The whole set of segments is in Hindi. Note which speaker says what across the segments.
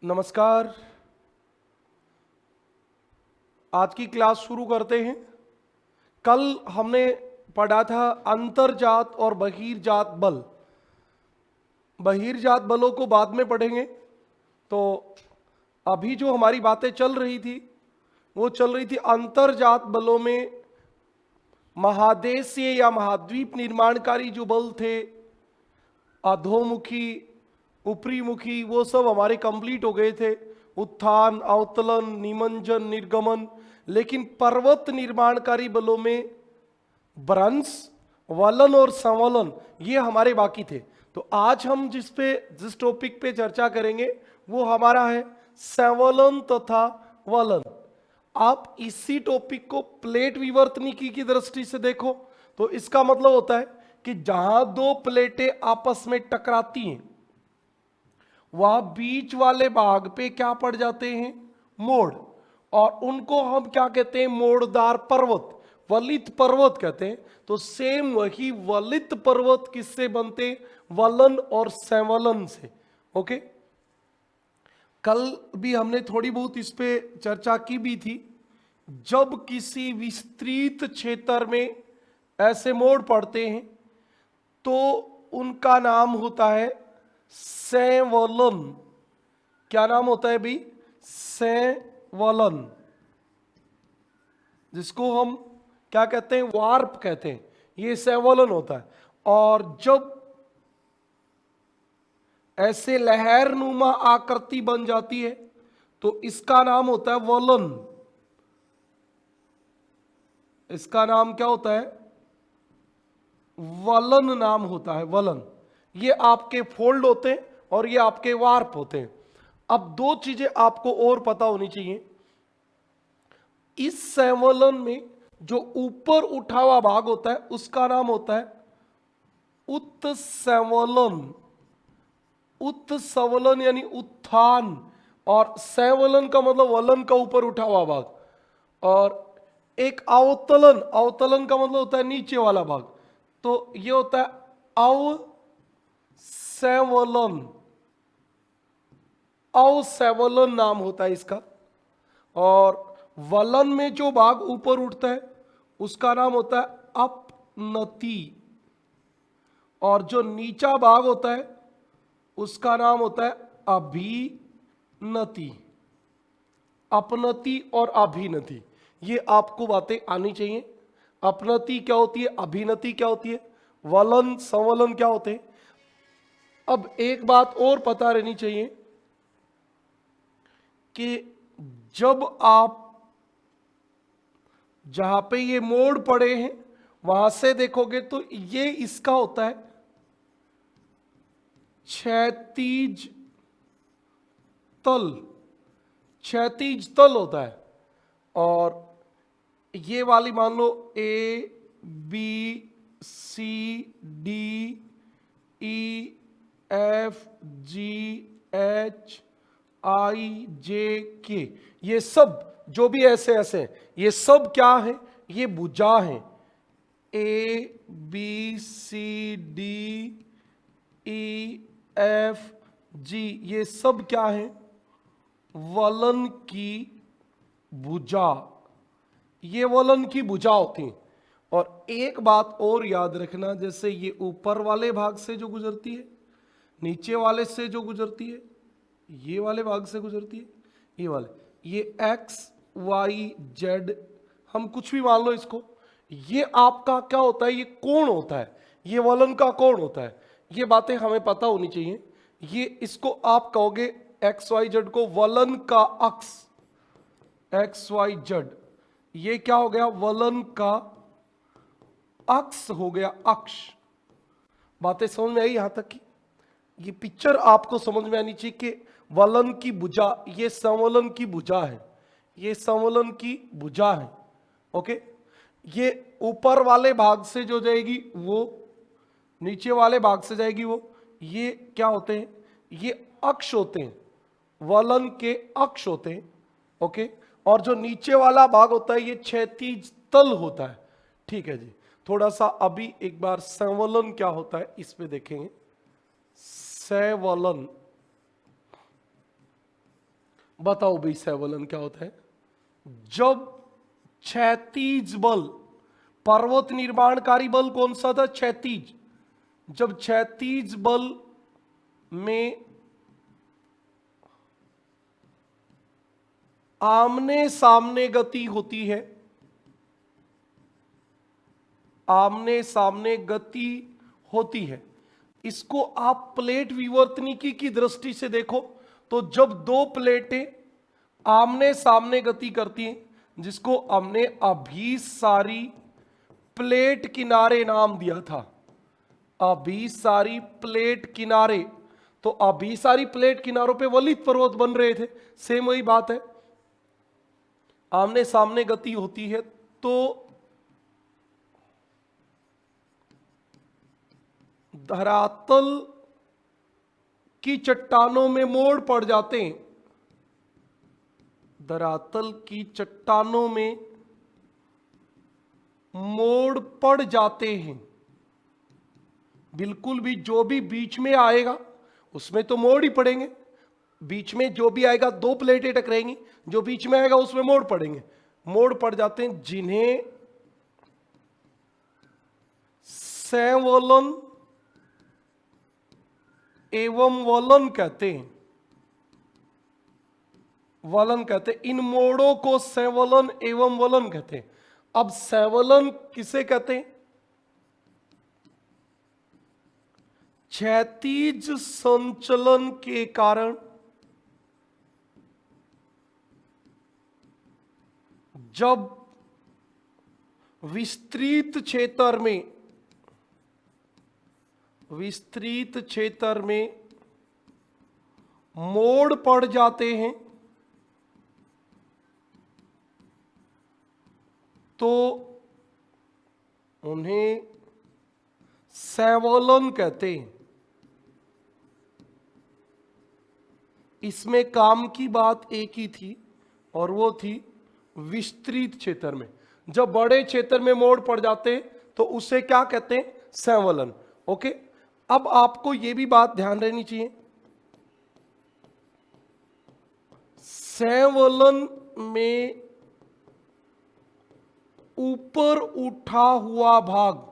Speaker 1: नमस्कार। आज की क्लास शुरू करते हैं। कल हमने पढ़ा था अंतर्जात और बहिर्जात बल। बहिर्जात बलों को बाद में पढ़ेंगे। तो अभी जो हमारी बातें चल रही थी वो चल रही थी अंतर्जात बलों में महादेशीय या महाद्वीप निर्माणकारी जो बल थे, अधोमुखी, ऊपरीमुखी, वो सब हमारे कंप्लीट हो गए थे। उत्थान, अवतलन, निमंजन, निर्गमन। लेकिन पर्वत निर्माणकारी बलों में भ्रंश, वलन और संवलन ये हमारे बाकी थे। तो आज हम जिस टॉपिक पे चर्चा करेंगे वो हमारा है संवलन तथा वलन। आप इसी टॉपिक को प्लेट विवर्तनिकी की दृष्टि से देखो तो इसका मतलब होता है कि जहां दो प्लेटें आपस में टकराती हैं वहां बीच वाले भाग पे क्या पड़ जाते हैं? मोड़। और उनको हम क्या कहते हैं? मोड़दार पर्वत, वलित पर्वत कहते हैं। तो सेम वही वलित पर्वत किससे बनते? वलन और संवलन से। ओके, कल भी हमने थोड़ी बहुत इस पे चर्चा की भी थी। जब किसी विस्तृत क्षेत्र में ऐसे मोड़ पड़ते हैं तो उनका नाम होता है संवलन। क्या नाम होता है भाई? संवलन, जिसको हम क्या कहते हैं? वार्प कहते हैं। ये संवलन होता है। और जब ऐसे लहरनुमा आकृति बन जाती है तो इसका नाम होता है वलन। इसका नाम क्या होता है? वलन नाम होता है, वलन। ये आपके फोल्ड होते हैं और ये आपके वार्प होते हैं। अब दो चीजें आपको और पता होनी चाहिए। इस संवलन में जो ऊपर उठा हुआ भाग होता है उसका नाम होता है उत्संवलन। उत्संवलन यानी उत्थान, और संवलन का मतलब वलन का ऊपर उठा हुआ भाग। और एक अवतलन, अवतलन का मतलब होता है नीचे वाला भाग। तो ये होता है अवसंवलन। अवसंवलन नाम होता है इसका। और वलन में जो भाग ऊपर उठता है उसका नाम होता है अपनति। और जो नीचा भाग होता है उसका नाम होता है अभिनति। अपनति और अभिनति, ये आपको बातें आनी चाहिए। अपनति क्या होती है? अभिनति क्या होती है? वलन, संवलन क्या होते हैं? अब एक बात और पता रहनी चाहिए कि जब आप जहां पे ये मोड़ पड़े हैं वहां से देखोगे तो ये इसका होता है क्षैतिज तल। क्षैतिज तल होता है। और ये वाली मान लो A B C D E F G H I J K, ये सब जो भी ऐसे ऐसे हैं ये सब क्या है? ये भुजा है। A B C D E F G, ये सब क्या है? वलन की भुजा। ये वलन की भुजा होती है। और एक बात और याद रखना, जैसे ये ऊपर वाले भाग से जो गुजरती है, नीचे वाले से जो गुजरती है, ये वाले भाग से गुजरती है, ये वाले, ये X Y Z, हम कुछ भी मान लो इसको, ये आपका क्या होता है? ये कोण होता है। ये वलन का कोण होता है। ये बातें हमें पता होनी चाहिए। ये इसको आप कहोगे XYZ को वलन का अक्ष, XYZ। ये क्या हो गया? वलन का अक्ष हो गया, अक्ष। बातें समझ में आई यहां तक की? ये पिक्चर आपको समझ में आनी चाहिए कि वलन की भुजा, ये संवलन की भुजा है, ये संवलन की भुजा है। ओके, ये ऊपर वाले भाग से जो जाएगी वो नीचे वाले भाग से जाएगी वो, ये क्या होते हैं? ये अक्ष होते हैं, वलन के अक्ष होते हैं। ओके, और जो नीचे वाला भाग होता है ये क्षैतिज तल होता है। ठीक है जी। थोड़ा सा अभी एक बार संवलन क्या होता है इस पे देखेंगे। संवलन, बताओ भाई सैवलन क्या होता है? जब क्षैतिज बल, पर्वत निर्माणकारी बल कौन सा था? क्षैतिज। जब क्षैतिज बल में आमने सामने गति होती है, आमने सामने गति होती है, इसको आप प्लेट विवर्तनिकी की दृष्टि से देखो तो जब दो प्लेटें आमने सामने गति करती हैं, जिसको हमने अभिसारी प्लेट किनारे नाम दिया था, अभिसारी प्लेट किनारे, तो अभिसारी प्लेट किनारों पे वलित पर्वत बन रहे थे, सेम वही बात है, आमने सामने गति होती है तो धरातल की चट्टानों में मोड़ पड़ जाते हैं, धरातल की चट्टानों में मोड़ पड़ जाते हैं। बिल्कुल भी जो भी बीच में आएगा उसमें तो मोड़ ही पड़ेंगे, बीच में जो भी आएगा, दो प्लेटें टकराएंगी, जो बीच में आएगा उसमें मोड़ पड़ेंगे, मोड़ पड़ जाते हैं, जिन्हें सैवलन एवं वलन कहते हैं, वलन कहते हैं। इन मोड़ों को सैवलन एवं वलन कहते हैं। अब सैवलन किसे कहते हैं? क्षैतिज संचलन के कारण जब विस्तृत क्षेत्र में मोड़ पड़ जाते हैं तो उन्हें सैवलन कहते हैं। इसमें काम की बात एक ही थी और वो थी विस्तृत क्षेत्र में, जब बड़े क्षेत्र में मोड़ पड़ जाते हैं तो उसे क्या कहते हैं? सैवलन। ओके, अब आपको यह भी बात ध्यान रहनी चाहिए, सैवलन में ऊपर उठा हुआ भाग,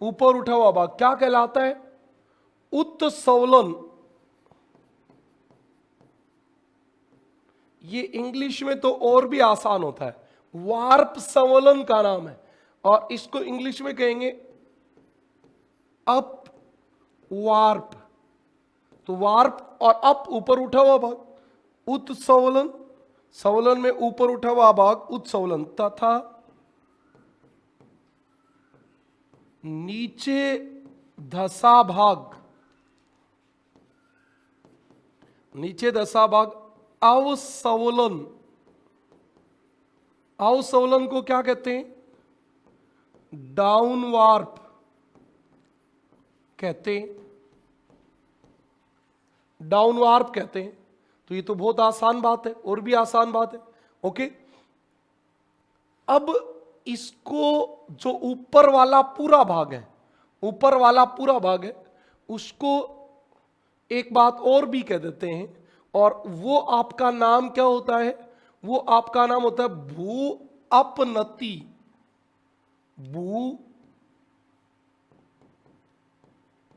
Speaker 1: ऊपर उठा हुआ भाग क्या कहलाता है? उत्सवलन। ये इंग्लिश में तो और भी आसान होता है, वार्प संवलन का नाम है, और इसको इंग्लिश में कहेंगे अप वार्प। तो वार्प और अप ऊपर उठा हुआ भाग, उत्सवलन, सवलन में ऊपर उठा हुआ भाग उत्सवलन, तथा नीचे धसा भाग, नीचे धसा भाग अवसवलन। अवसवलन को क्या कहते हैं? डाउन वार्प कहते हैं, डाउन वार्प कहते हैं। तो ये तो बहुत आसान बात है, और भी आसान बात है। ओके, अब इसको जो ऊपर वाला पूरा भाग है, ऊपर वाला पूरा भाग है, उसको एक बात और भी कह देते हैं, और वो आपका नाम क्या होता है? वो आपका नाम होता है भू अपनति। भू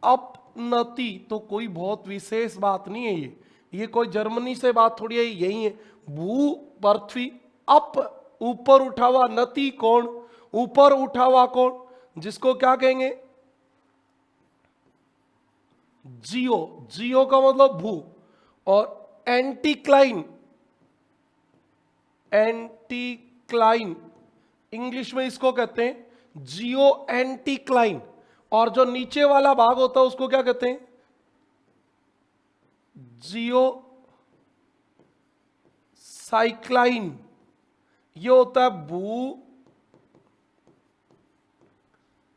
Speaker 1: अपनति तो कोई बहुत विशेष बात नहीं है, ये कोई जर्मनी से बात थोड़ी है, यही है। भू पृथ्वी, अप ऊपर उठा हुआ, नति कौन? ऊपर उठा हुआ कौन? जिसको क्या कहेंगे? जियो। जियो का मतलब भू, और एंटीक्लाइन, एंटीक्लाइन इंग्लिश में इसको कहते हैं जियो एंटीक्लाइन। और जो नीचे वाला भाग होता है उसको क्या कहते हैं? जियो साइक्लाइन। ये होता है भू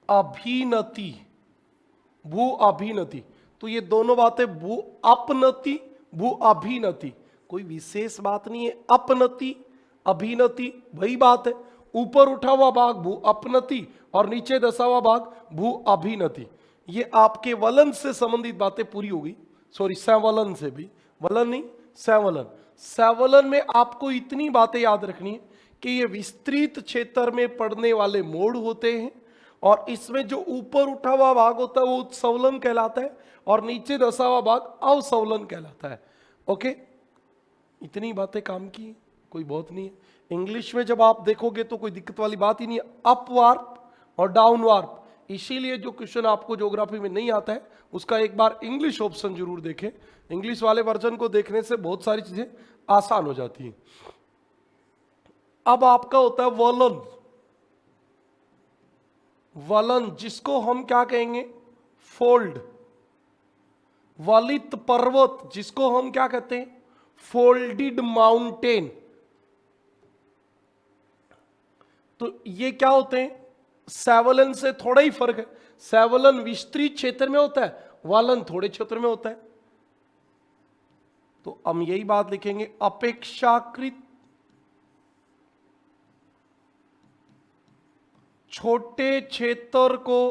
Speaker 1: अभिनति, भू अभिनति। तो ये दोनों बातें, भू अपनति, भू अभिनति, कोई विशेष बात नहीं है। अपनति अभिनति वही बात है, ऊपर उठा हुआ भाग भू अपनति और नीचे दसा हुआ भाग भू अभिनति। ये आपके वलन से संबंधित बातें पूरी होगी। सॉरी सैवलन से भी, वलन नहीं सैवलन। सैवलन में आपको इतनी बातें याद रखनी है कि ये विस्तृत क्षेत्र में पड़ने वाले मोड़ होते हैं, और इसमें जो ऊपर उठा हुआ भाग होता है वो उत्सवलन कहलाता है, और नीचे दसा हुआ भाग अवसवलन कहलाता है। ओके, इतनी बातें काम की है, कोई बहुत नहीं है। इंग्लिश में जब आप देखोगे तो कोई दिक्कत वाली बात ही नहीं है, अपवार्प और डाउनवार्प। इसीलिए जो क्वेश्चन आपको ज्योग्राफी में नहीं आता है उसका एक बार इंग्लिश ऑप्शन जरूर देखें। इंग्लिश वाले वर्जन को देखने से बहुत सारी चीजें आसान हो जाती हैं। अब आपका होता है वलन। वलन जिसको हम क्या कहेंगे, फोल्ड। वलित पर्वत जिसको हम क्या कहते हैं, फोल्डेड माउंटेन। तो ये क्या होते हैं, सैवलन से थोड़ा ही फर्क है। सैवलन विस्तृत क्षेत्र में होता है, वलन थोड़े क्षेत्र में होता है। तो हम यही बात लिखेंगे, अपेक्षाकृत छोटे क्षेत्र को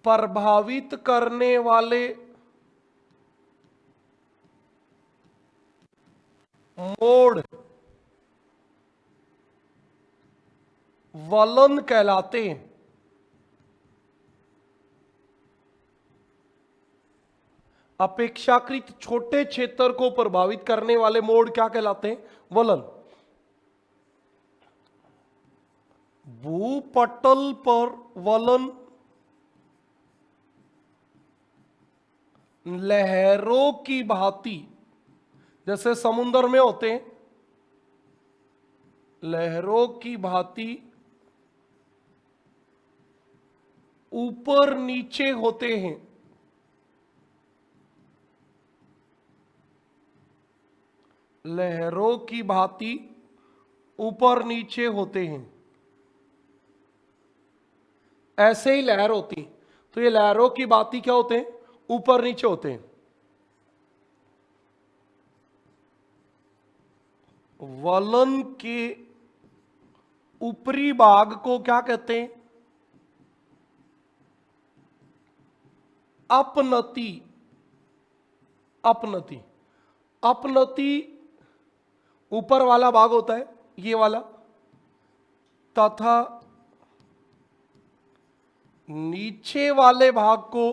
Speaker 1: प्रभावित करने वाले मोड़ वलन कहलाते हैं। अपेक्षाकृत छोटे क्षेत्र को प्रभावित करने वाले मोड़ क्या कहलाते हैं, वलन। भूपटल पर वलन लहरों की भांति, जैसे समुद्र में होते हैं, लहरों की भांति ऊपर नीचे होते हैं। लहरों की भांति ऊपर नीचे होते हैं, ऐसे ही लहर होती। तो ये लहरों की भांति क्या होते हैं, ऊपर नीचे होते हैं। वलन के ऊपरी भाग को क्या कहते हैं, अपनति। अपनति, अपनति ऊपर वाला भाग होता है ये वाला, तथा नीचे वाले भाग को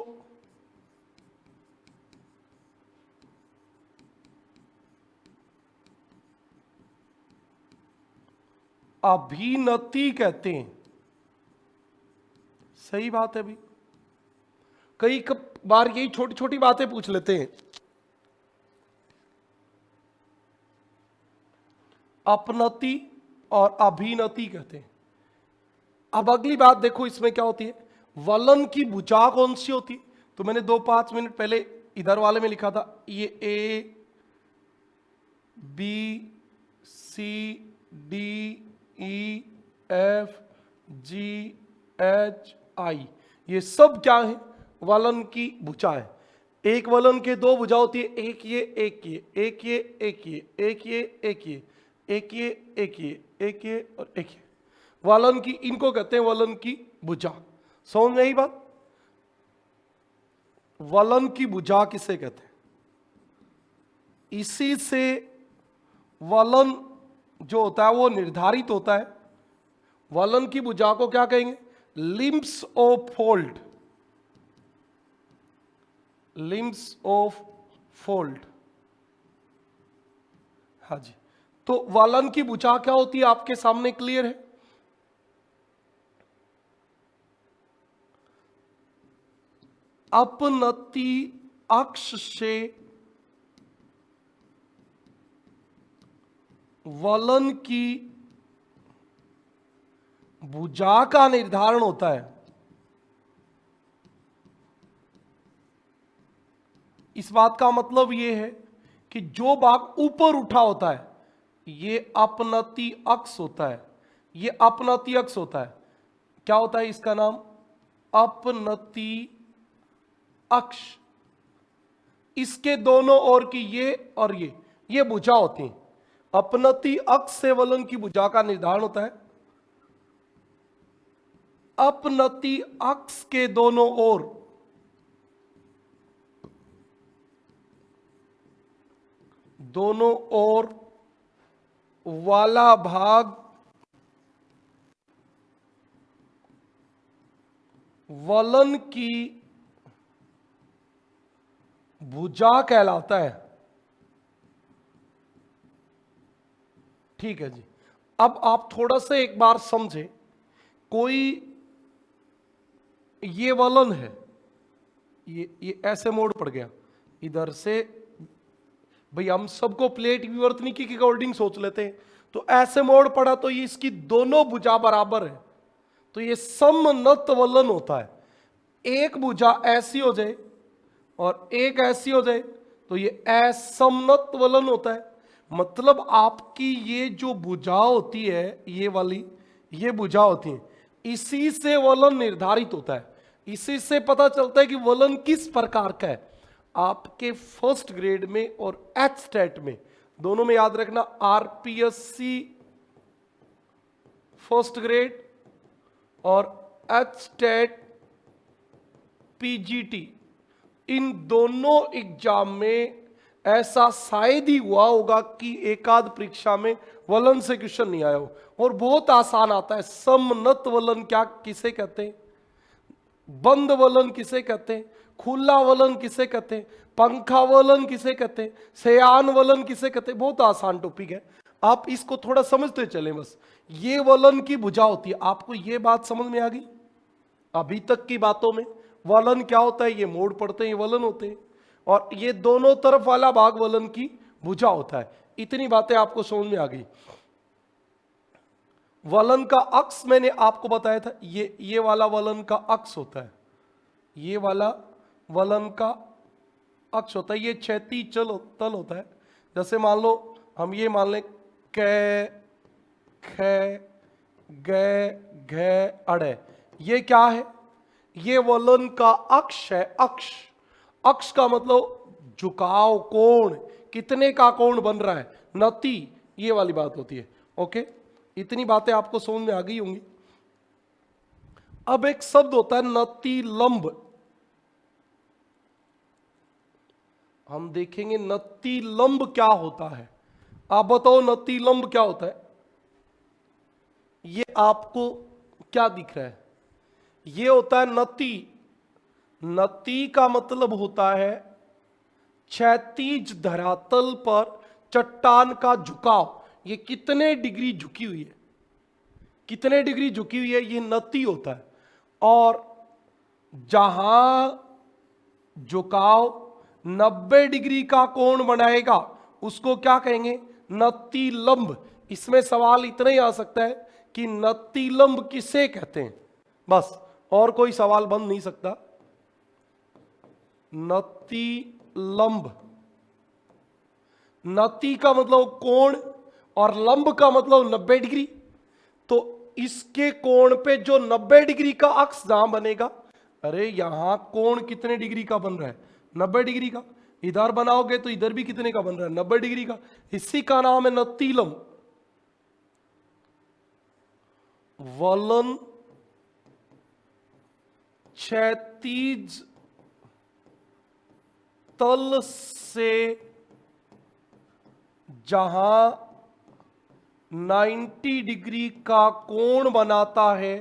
Speaker 1: अभिनति कहते हैं। सही बात है भाई, कई बार यही छोटी छोटी बातें पूछ लेते हैं। अपनति और अभिनति कहते हैं। अब अगली बात देखो, इसमें क्या होती है, वलन की भुजा कौन सी होती है। तो मैंने 2-5 मिनट पहले इधर वाले में लिखा था, ये A B C D E F G H I, ये सब क्या है, वलन की भुजा है। एक वलन के 2 भुजा होती है, एक ये एक ये, एक ये एक ये, एक ये एक ये, एक ये एक ये, एक ये और एक ये, वलन की, इनको कहते हैं वलन की भुजा। समझ में आई बात, वलन की भुजा किसे कहते हैं। इसी से वलन जो होता है वो निर्धारित होता है। वलन की भुजा को क्या कहेंगे, limbs of fold. Limbs of fold, हाँ जी। तो वलन की भुजा क्या होती है आपके सामने क्लियर है। अपनति अक्ष से वलन की भुजा का निर्धारण होता है। इस बात का मतलब यह है कि जो भाग ऊपर उठा होता है ये अपनति अक्ष होता है, ये अपनति अक्ष होता है। क्या होता है इसका नाम, अपनति अक्ष। इसके दोनों ओर की ये और ये भुजा होती हैं। अपनति अक्ष से वलन की भुजा का निर्धारण होता है। अपनति अक्ष के दोनों ओर वाला भाग वलन की भुजा कहलाता है। ठीक है जी। अब आप थोड़ा सा एक बार समझे, कोई ये वलन है, ये ऐसे मोड़ पड़ गया इधर से, भाई हम सबको प्लेट विवर्तनिकी के अकॉर्डिंग सोच लेते हैं, तो ऐसे मोड़ पड़ा तो ये इसकी दोनों भुजा बराबर है, तो ये समनत वलन होता है। एक भुजा ऐसी हो जाए और एक ऐसी हो जाए तो ये असमनत वलन होता है। मतलब आपकी ये जो भुजा होती है, ये वाली ये भुजा होती है, इसी से वलन निर्धारित होता है, इसी से पता चलता है कि वलन किस प्रकार का है। आपके फर्स्ट ग्रेड में और एच स्टेट में दोनों में याद रखना, आरपीएससी फर्स्ट ग्रेड और एच स्टेट पीजीटी, इन दोनों एग्जाम में ऐसा शायद ही हुआ होगा कि एकाध परीक्षा में वलन से क्वेश्चन नहीं आया हो, और बहुत आसान आता है। समनत वलन क्या किसे कहते हैं, बंद वलन किसे कहते हैं, खुला वलन किसे कहते हैं, पंखा वलन किसे कहते हैं, शयान वलन किसे कहते हैं, बहुत आसान टॉपिक है। आप इसको थोड़ा समझते चले बस। ये वलन की भुजा होती है, आपको ये बात समझ में आ गई। अभी तक की बातों में वलन क्या होता है, ये मोड़ पड़ते हैं, ये वलन होते हैं, और ये दोनों तरफ वाला भाग वलन की भुजा होता है। इतनी बातें आपको समझ में आ गई। वलन का अक्ष मैंने आपको बताया था, ये वाला वलन का अक्ष होता है, ये वाला वलन का अक्ष होता है, ये क्षैतिज तल होता है। जैसे मान लो हम ये मान लें कै ख ग घ अड़े, ये क्या है, ये वलन का अक्ष है। अक्ष का मतलब झुकाव, कोण, कितने का कोण बन रहा है, नति, ये वाली बात होती है। ओके, इतनी बातें आपको समझ में आ गई होंगी। अब एक शब्द होता है नति लंब, हम देखेंगे नति लंब क्या होता है। आप बताओ नति लंब क्या होता है। ये आपको क्या दिख रहा है, ये होता है नति। नति का मतलब होता है क्षैतिज धरातल पर चट्टान का झुकाव। ये कितने डिग्री झुकी हुई है, कितने डिग्री झुकी हुई है, ये नति होता है। और जहां झुकाव 90 डिग्री का कोण बनाएगा उसको क्या कहेंगे, नति लंब। इसमें सवाल इतना ही आ सकता है कि नति लंब किसे कहते हैं, बस, और कोई सवाल बन नहीं सकता। नति लंब, नति का मतलब कोण और लंब का मतलब 90 डिग्री। तो इसके कोण पे जो 90 डिग्री का अक्ष जहां बनेगा, अरे यहां कोण कितने डिग्री का बन रहा है, 90 डिग्री का। इधर बनाओगे तो इधर भी कितने का बन रहा है, 90 डिग्री का। इसी का नाम है नति लंब। वलन क्षैतिज तल से जहां 90 डिग्री का कोण बनाता है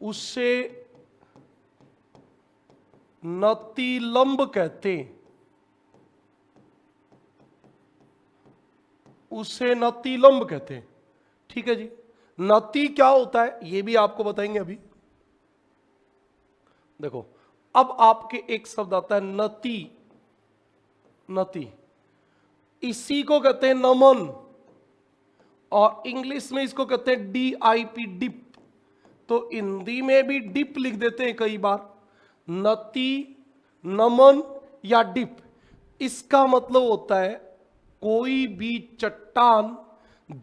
Speaker 1: उसे नति लंब कहते हैं, उसे नति लंब कहते हैं। ठीक है जी। नति क्या होता है ये भी आपको बताएंगे अभी। देखो, अब आपके एक शब्द आता है नति। नति, इसी को कहते हैं नमन, और इंग्लिश में इसको कहते हैं DIP, डिप। तो हिंदी में भी डिप लिख देते हैं कई बार, नति, नमन या डिप। इसका मतलब होता है कोई भी चट्टान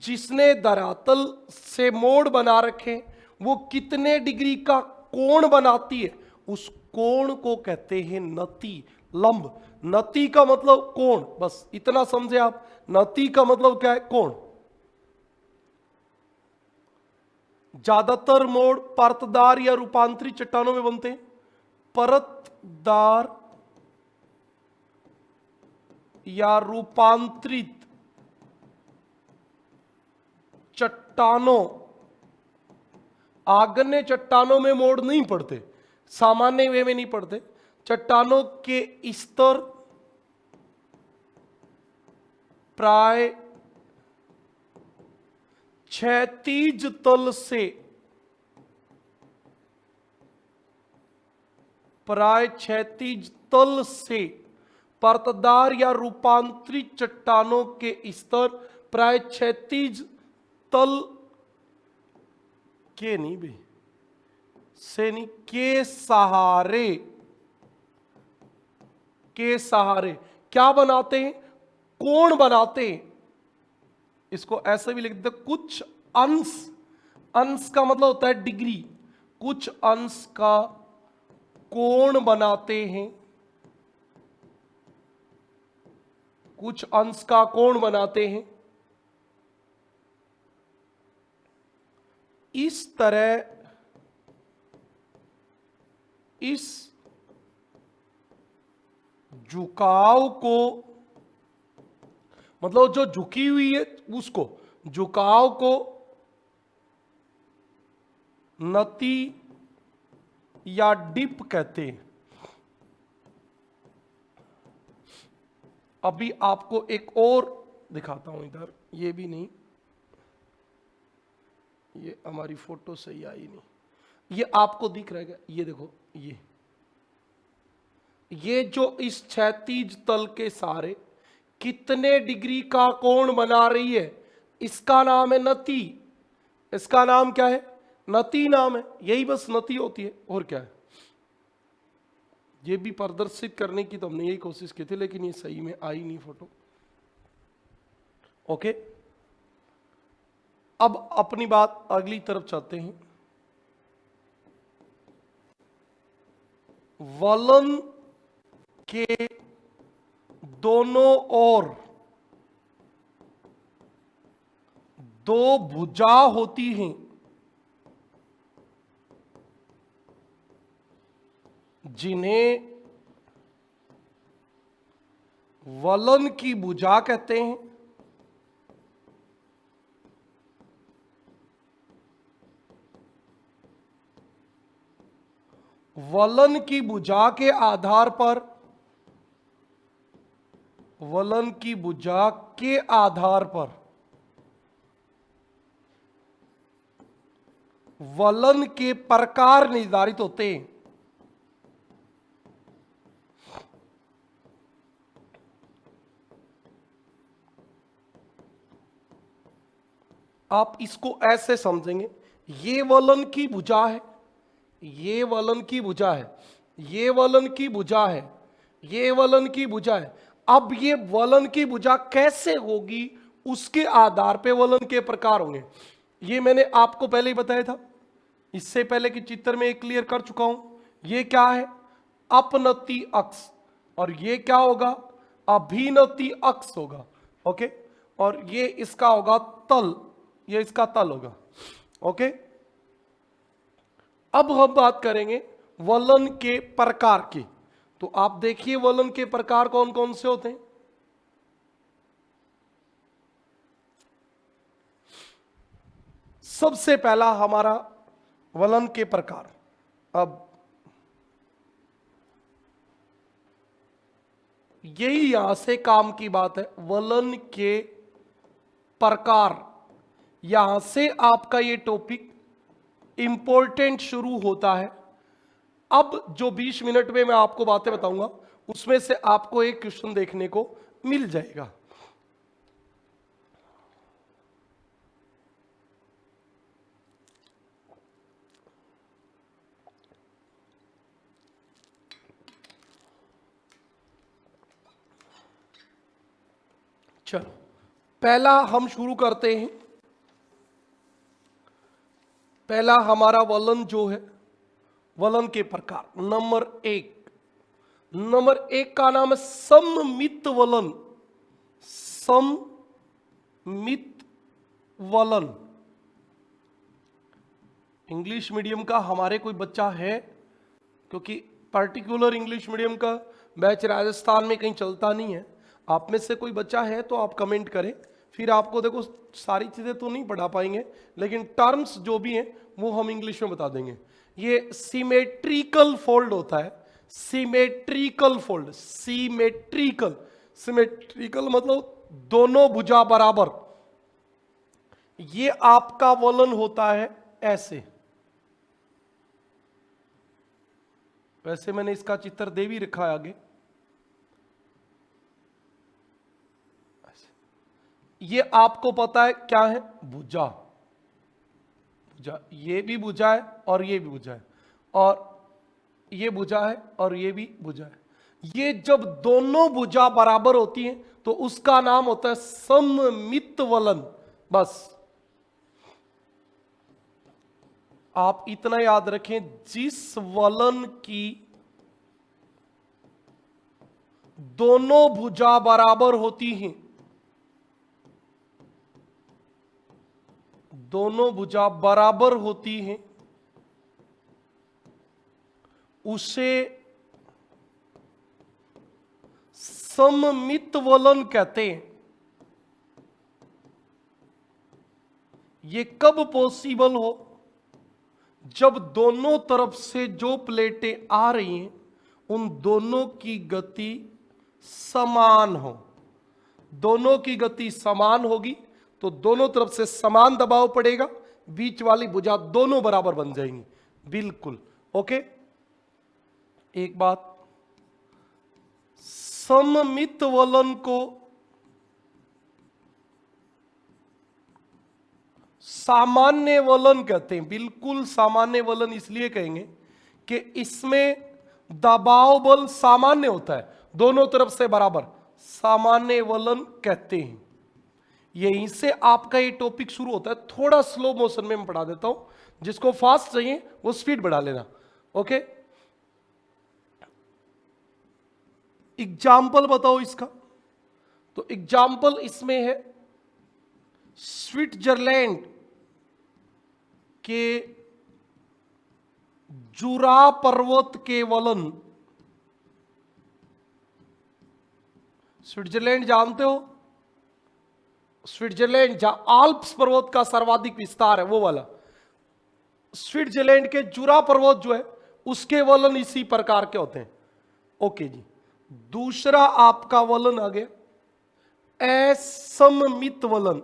Speaker 1: जिसने धरातल से मोड़ बना रखे, वो कितने डिग्री का कोण बनाती है, उस कोण को कहते हैं नति लंब। नति का मतलब कोण, बस इतना समझे आप। नति का मतलब क्या है, कोण। ज्यादातर मोड़ परतदार या रूपांतरित चट्टानों में बनते हैं। परतदार या रूपांतरित चट्टानों, आग्नेय चट्टानों में मोड़ नहीं पड़ते, सामान्य वे में नहीं पड़ते। चट्टानों के स्तर प्राय क्षैतिज तल से, प्राय क्षैतिज तल से, परतदार या रूपांतरित चट्टानों के स्तर प्राय क्षैतिज तल के नहीं भी से नहीं के सहारे, के सहारे क्या बनाते हैं? कोण बनाते हैं। इसको ऐसे भी लिख देते, कुछ अंश, अंश का मतलब होता है डिग्री, कुछ अंश का कोण बनाते हैं, कुछ अंश का कोण बनाते हैं। इस तरह इस झुकाव को, मतलब जो झुकी हुई है उसको, झुकाव को नति या डिप कहते हैं। अभी आपको एक और दिखाता हूं, इधर ये भी नहीं, ये हमारी फोटो सही आई नहीं, ये आपको दिख रहेगा, ये देखो, ये जो इस क्षैतिज तल के सारे कितने डिग्री का कोण बना रही है, इसका नाम है नति। इसका नाम क्या है? नति नाम है। यही बस नति होती है, और क्या है। ये भी प्रदर्शित करने की तो हमने यही कोशिश की थी, लेकिन ये सही में आई नहीं फोटो। ओके, अब अपनी बात अगली तरफ चलते हैं। वलन के दोनों ओर दो भुजा होती हैं, जिन्हें वलन की भुजा कहते हैं। वलन की भुजा के आधार पर, वलन की भुजा के आधार पर वलन के प्रकार निर्धारित होते हैं। आप इसको ऐसे समझेंगे, ये वलन की भुजा है, ये वलन की भुजा है, ये वलन की भुजा है, ये वलन की भुजा है। अब ये वलन की भुजा कैसे होगी, उसके आधार पे वलन के प्रकार होंगे। ये मैंने आपको पहले ही बताया था, इससे पहले कि चित्र में एक क्लियर कर चुका हूं। ये क्या है? अपनति अक्ष, और ये क्या होगा? अभिनति अक्ष होगा। ओके, और ये इसका होगा तल, ये इसका तल होगा। ओके, अब हम बात करेंगे वलन के प्रकार की। तो आप देखिए वलन के प्रकार कौन कौन से होते हैं। सबसे पहला हमारा वलन के प्रकार, अब यही यहां से काम की बात है। वलन के प्रकार, यहां से आपका ये टॉपिक इंपॉर्टेंट शुरू होता है। अब जो 20 मिनट में मैं आपको बातें बताऊंगा, उसमें से आपको एक क्वेश्चन देखने को मिल जाएगा। चलो, पहला हम शुरू करते हैं। पहला हमारा वलन जो है, वलन के प्रकार नंबर एक का नाम है सममित वलन। सममित वलन, इंग्लिश मीडियम का हमारे कोई बच्चा है? क्योंकि पर्टिकुलर इंग्लिश मीडियम का बैच राजस्थान में कहीं चलता नहीं है। आप में से कोई बच्चा है तो आप कमेंट करें। फिर आपको देखो सारी चीज़ें तो नहीं पढ़ा पाएंगे, लेकिन टर्म्स जो भी हैं वो हम इंग्लिश में बता देंगे। ये सिमेट्रिकल फोल्ड होता है, सिमेट्रिकल फोल्ड, सिमेट्रिकल, सिमेट्रिकल मतलब दोनों भुजा बराबर। ये आपका वलन होता है ऐसे। वैसे मैंने इसका चित्र दे भी रखा है आगे। ये आपको पता है क्या है? भुजा। भुजा, ये भी भुजा है और ये भी भुजा है, और ये भुजा है और ये भी भुजा है। ये जब दोनों भुजा बराबर होती हैं तो उसका नाम होता है सममित वलन। बस आप इतना याद रखें, जिस वलन की दोनों भुजा बराबर होती हैं, दोनों भुजा बराबर होती हैं, उसे सममित वलन कहते हैं। ये कब पॉसिबल हो? जब दोनों तरफ से जो प्लेटें आ रही हैं उन दोनों की गति समान हो। दोनों की गति समान होगी तो दोनों तरफ से समान दबाव पड़ेगा, बीच वाली भुजा दोनों बराबर बन जाएंगी। बिल्कुल ओके। एक बात, सममित वलन को सामान्य वलन कहते हैं। बिल्कुल सामान्य वलन इसलिए कहेंगे कि इसमें दबाव बल सामान्य होता है, दोनों तरफ से बराबर। सामान्य वलन कहते हैं। यहीं से आपका ये टॉपिक शुरू होता है। थोड़ा स्लो मोशन में मैं पढ़ा देता हूं, जिसको फास्ट चाहिए वो स्पीड बढ़ा लेना। ओके, एग्जाम्पल बताओ इसका। तो एग्जाम्पल इसमें है स्विट्जरलैंड के जुरा पर्वत के वलन। स्विट्जरलैंड जानते हो? स्विट्जरलैंड जहां आल्प्स पर्वत का सर्वाधिक विस्तार है, वो वाला स्विट्जरलैंड के जुरा पर्वत जो है उसके वलन इसी प्रकार के होते हैं। ओके जी। दूसरा आपका वलन आ गया असममित वलन।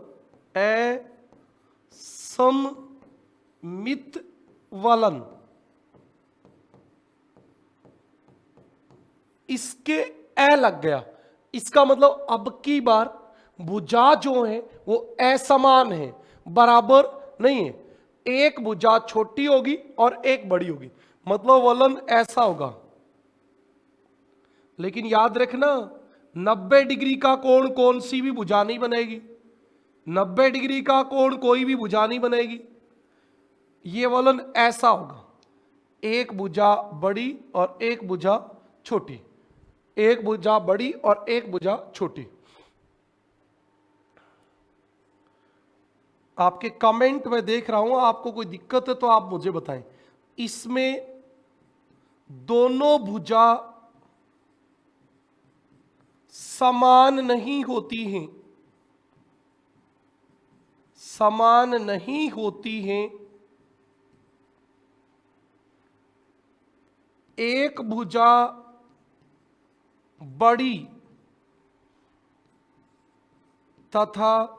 Speaker 1: असममित वलन, इसके ए लग गया। इसका मतलब अब की बार भुजा जो है वो असमान है, बराबर नहीं है। एक भुजा छोटी होगी और एक बड़ी होगी, मतलब वलन ऐसा होगा। लेकिन याद रखना 90 डिग्री का कोण कौन सी भी भुजा नहीं बनेगी। 90 डिग्री का कोण कोई भी भुजा नहीं बनेगी। ये वलन ऐसा होगा, एक भुजा बड़ी और एक भुजा छोटी, एक भुजा बड़ी और एक भुजा छोटी। आपके कमेंट में देख रहा हूं, आपको कोई दिक्कत है तो आप मुझे बताएं। इसमें दोनों भुजा समान नहीं होती हैं, समान नहीं होती हैं। एक भुजा बड़ी तथा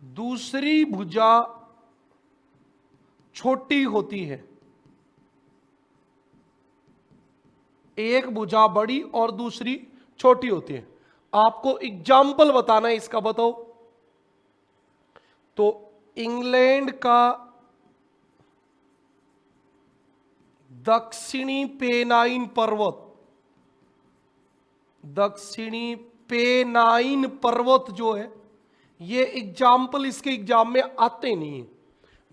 Speaker 1: दूसरी भुजा छोटी होती है। एक भुजा बड़ी और दूसरी छोटी होती है। आपको एग्जाम्पल बताना है इसका, बताओ। तो इंग्लैंड का दक्षिणी पेनाइन पर्वत, दक्षिणी पेनाइन पर्वत जो है, ये एग्जाम्पल इसके एग्जाम में आते नहीं है।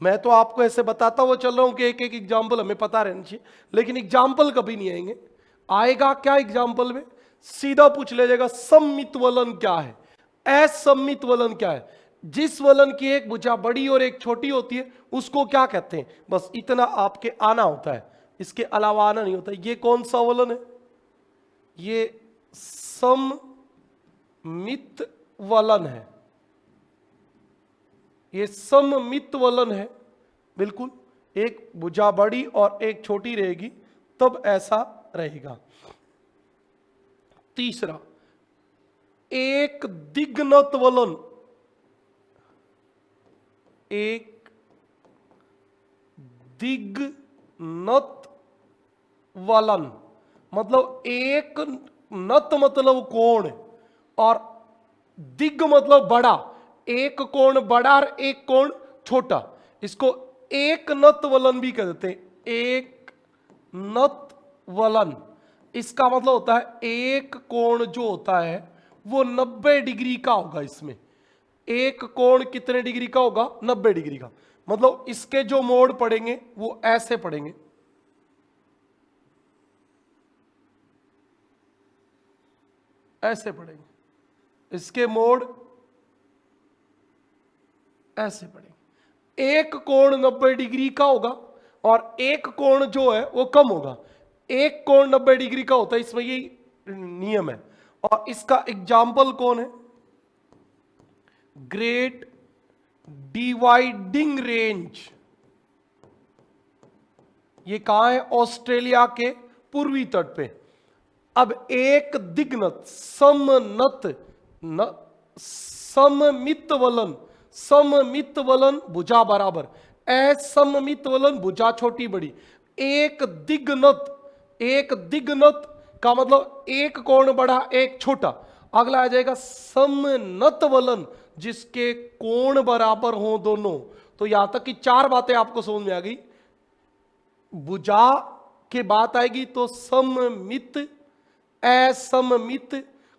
Speaker 1: मैं तो आपको ऐसे बताता हुआ चल रहा हूं कि एक एक एग्जाम्पल हमें पता रहना चाहिए, लेकिन एग्जाम्पल कभी नहीं आएंगे। आएगा क्या एग्जाम्पल में? सीधा पूछ लीजिएगा सममित वलन क्या है, असममित वलन क्या है। जिस वलन की एक भुजा बड़ी और एक छोटी होती है उसको क्या कहते हैं, बस इतना आपके आना होता है, इसके अलावा आना नहीं होता। ये कौन सा वलन है, ये सममित वलन है, ये सममित वलन है, बिल्कुल। एक भुजा बड़ी और एक छोटी रहेगी तब ऐसा रहेगा। तीसरा, एक दिग्नत वलन, एक दिग्नत वलन मतलब एक नत मतलब कोण और दिग मतलब बड़ा, एक कोण बड़ा और एक कोण छोटा, इसको एक नत वलन भी कहते हैं। एक नत वलन, इसका मतलब होता है एक कोण जो होता है वो 90 डिग्री का होगा। इसमें एक कोण कितने डिग्री का होगा, 90 डिग्री का। मतलब इसके जो मोड़ पड़ेंगे वो ऐसे पड़ेंगे, ऐसे पड़ेंगे, इसके मोड़ ऐसे पड़ेंगे। एक कोण 90 डिग्री का होगा और एक कोण जो है वो कम होगा। एक कोण 90 डिग्री का होता है, इसमें यही नियम है। और इसका एग्जाम्पल कौन है, ग्रेट डिवाइडिंग रेंज। ये कहां है, ऑस्ट्रेलिया के पूर्वी तट पे। अब एक दिग्नत समनत सममित वलन, सममित वलन भुजा बराबर, असममित वलन भुजा छोटी बड़ी। एक दिग्नत, एक दिग्नत का मतलब एक कोण बड़ा एक छोटा। अगला आ जाएगा समनत वलन, जिसके कोण बराबर हो दोनों। तो यहां तक कि 4 बातें आपको समझ में आ गई। भुजा के बात आएगी तो सममित, असममित,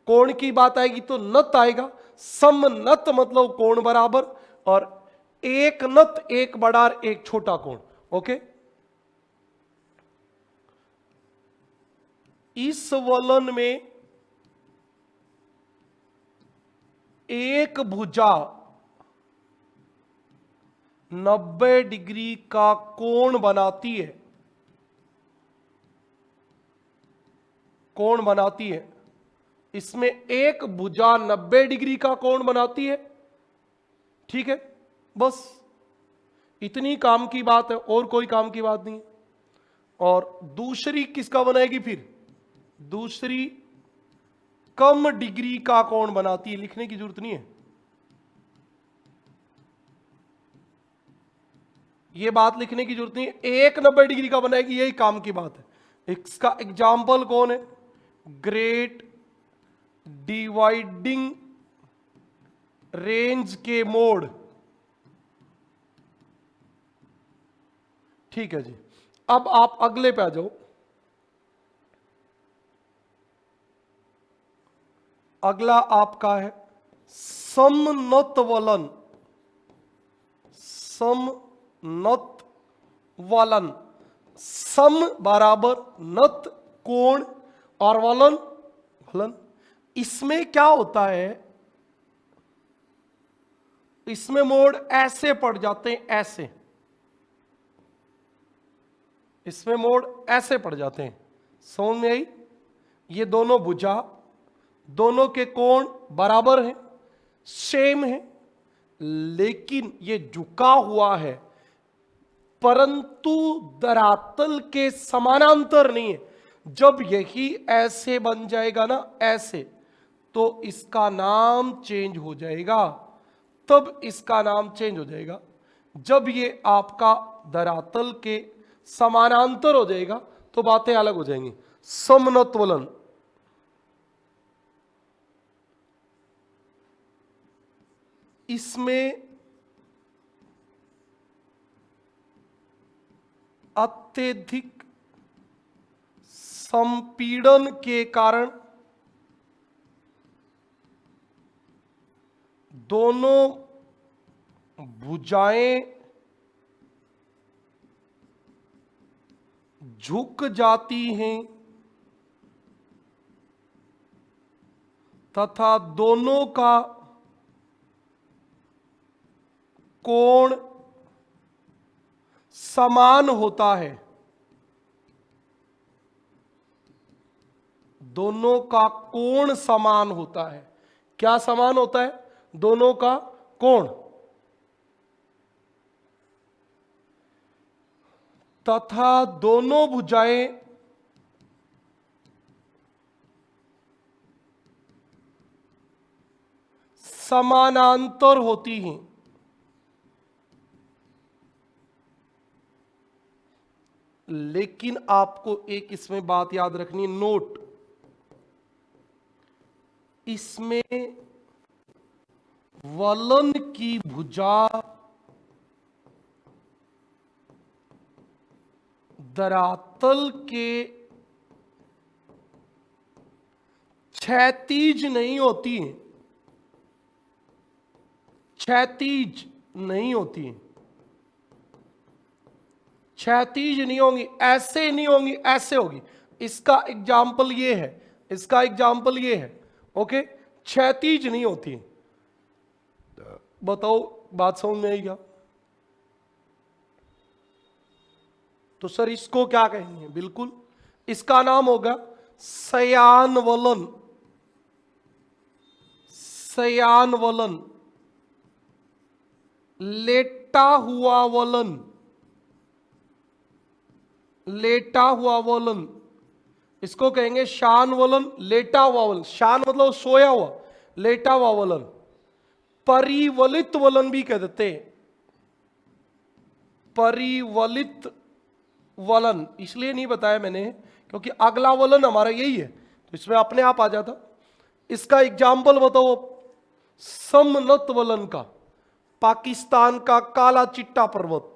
Speaker 1: कोण की बात आएगी तो नत आएगा। समनत मतलब कोण बराबर, और एक नत एक बड़ा और एक छोटा कोण। ओके, इस वलन में एक भुजा 90 डिग्री का कोण बनाती है, कोण बनाती है। इसमें एक भुजा 90 डिग्री का कोण बनाती है, ठीक है। बस इतनी काम की बात है, और कोई काम की बात नहीं। और दूसरी किसका बनाएगी, फिर दूसरी कम डिग्री का कोण बनाती है, लिखने की जरूरत नहीं है, ये बात लिखने की जरूरत नहीं है। एक 90 डिग्री का बनाएगी, यही काम की बात है। इसका एग्जाम्पल कौन है, ग्रेट डिवाइडिंग रेंज के मोड, ठीक है जी। अब आप अगले पे आ जाओ। अगला आपका है समनत वलन, समनत वलन। सम बराबर नत कोण और वलन वलन। इसमें क्या होता है, इसमें मोड़ ऐसे पड़ जाते हैं, ऐसे, इसमें मोड़ ऐसे पड़ जाते हैं। समझ में आई, ये दोनों भुजा, दोनों के कोण बराबर हैं, सेम है, लेकिन ये झुका हुआ है, परंतु धरातल के समानांतर नहीं है। जब यही ऐसे बन जाएगा ना, ऐसे, तो इसका नाम चेंज हो जाएगा। तब इसका नाम चेंज हो जाएगा जब ये आपका धरातल के समानांतर हो जाएगा, तो बातें अलग हो जाएंगी। समनत वलन, इसमें अत्यधिक संपीड़न के कारण दोनों भुजाएं झुक जाती हैं तथा दोनों का कोण समान होता है, दोनों का कोण समान होता है। क्या समान होता है? दोनों का कोण। तथा दोनों भुजाएं समानांतर होती हैं। लेकिन आपको एक इसमें बात याद रखनी है, नोट, इसमें वलन की भुजा धरातल के क्षैतिज नहीं होती है, क्षैतिज नहीं होती है, क्षैतिज नहीं होंगी, ऐसे नहीं होंगी, ऐसे होगी। इसका एग्जाम्पल ये है, इसका एग्जाम्पल ये है, ओके, क्षैतिज नहीं होती। बताओ बात समझ में आई क्या? तो सर इसको क्या कहेंगे? बिल्कुल, इसका नाम होगा शयान वलन, शयान वलन, लेटा हुआ वलन, लेटा हुआ वलन, इसको कहेंगे शान वलन, लेटा हुआ वलन। शान मतलब सोया हुआ, लेटा हुआ वलन। परिवलित वलन भी कह देते हैं, परिवलित वलन इसलिए नहीं बताया मैंने क्योंकि अगला वलन हमारा यही है, तो इसमें अपने आप आ जाता। इसका एग्जाम्पल बताओ, समनत वलन का, पाकिस्तान का काला चिट्टा पर्वत,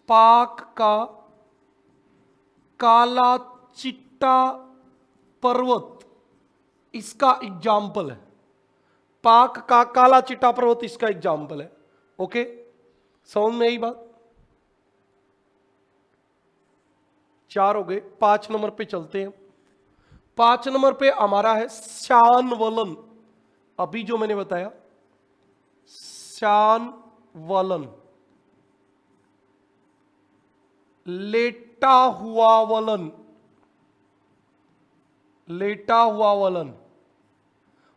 Speaker 1: पाक का काला चिट्टा पर्वत इसका एग्जाम्पल है। पाक का काला चिट्टा पर्वत इसका एग्जाम्पल है। ओके, समझ में यही बात? 4 हो गए, 5 नंबर पे चलते हैं। 5 नंबर पे हमारा है शान वलन, अभी जो मैंने बताया शान वलन, लेटा हुआ वलन, लेटा हुआ वलन।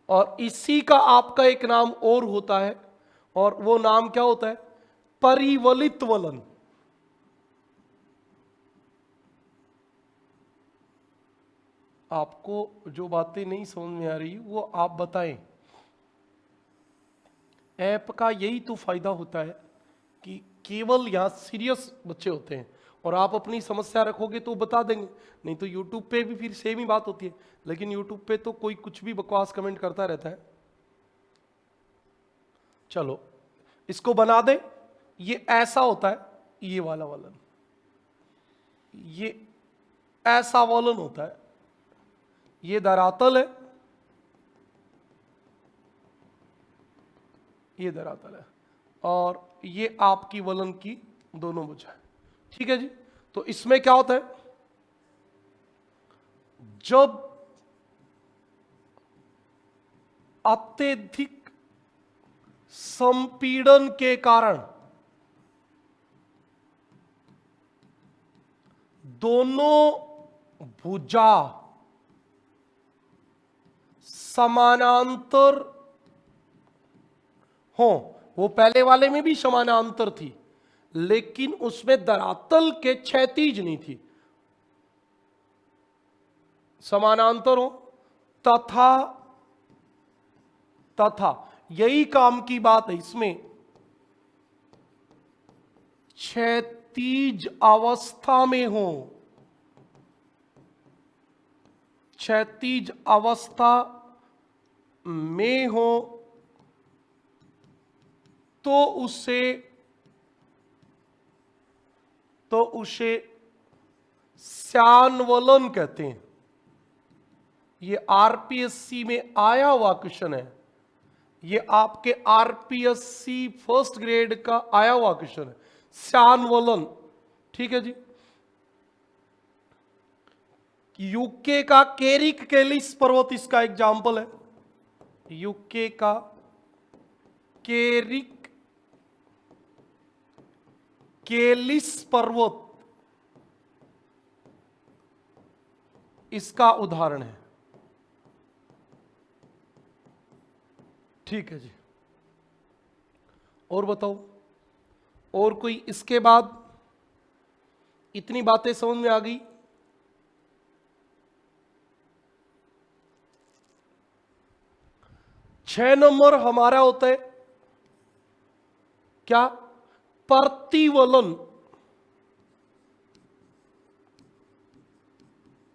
Speaker 1: और इसी का आपका एक नाम और होता है, और वो नाम क्या होता है? परिवलित वलन। आपको जो बातें नहीं समझ में आ रही वो आप बताएं। ऐप का यही तो फायदा होता है कि केवल यहां सीरियस बच्चे होते हैं और आप अपनी समस्या रखोगे तो बता देंगे, नहीं तो यूट्यूब पे भी फिर सेम ही बात होती है। लेकिन यूट्यूब पे तो कोई कुछ भी बकवास कमेंट करता रहता है। चलो इसको बना दे। ये ऐसा होता है, ये वाला वलन, ये ऐसा वलन होता है, ये धरातल है, ये धरातल है, और ये आपकी वलन की दोनों भुजाएं। ठीक है जी। तो इसमें क्या होता है, जब अत्यधिक संपीड़न के कारण दोनों भुजा समानांतर हो, वो पहले वाले में भी समानांतर थी लेकिन उसमें धरातल के क्षैतिज नहीं थी, समानांतर हो, तथा तथा यही काम की बात है इसमें, क्षैतिज अवस्था में हो, क्षैतिज अवस्था में हो तो उसे शान वलन कहते हैं। ये आरपीएससी में आया हुआ क्वेश्चन है, ये आपके आरपीएससी फर्स्ट ग्रेड का आया हुआ क्वेश्चन है, शान वलन। ठीक है जी। यूके का केरिक कैलिस पर्वत इसका एग्जाम्पल है, यूके का केरिक केलिस पर्वत इसका उदाहरण है। ठीक है जी, और बताओ, और कोई इसके बाद? इतनी बातें समझ में आ गई? छह नंबर हमारा होता है क्या? प्रतिवलन।